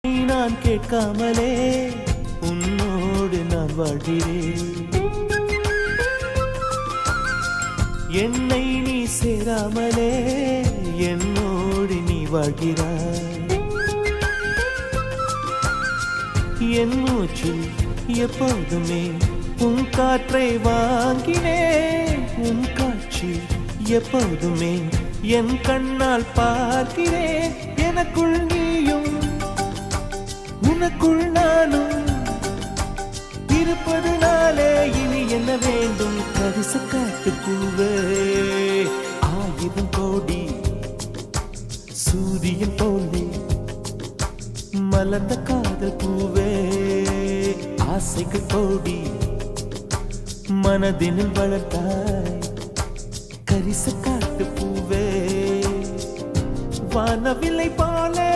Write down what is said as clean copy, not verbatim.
நான் கேட்காமலே உன்னோடு நான் வாழ்கிறேன். என்னை நீ சேராமலே என்னோடு நீ வாழ்கிறாய். என் மூச்சில் எப்போதுமே உன் காற்றை வாங்கினேன். உன் காட்சி எப்போதுமே என் கண்ணால் பார்க்கிறேன். எனக்குள் நீயும் உனக்குள் நானும் இருப்பதுனாலே இனி என்ன வேண்டும்? கரிச காட்டு பூவே, 1000 கோடி சூரியன் போலே மலர்ந்த காதல் பூவே, ஆசைகள் கோடி மனதினில் வளர்த்தாய். கரிச காட்டு பூவே, வானவில்லை போலே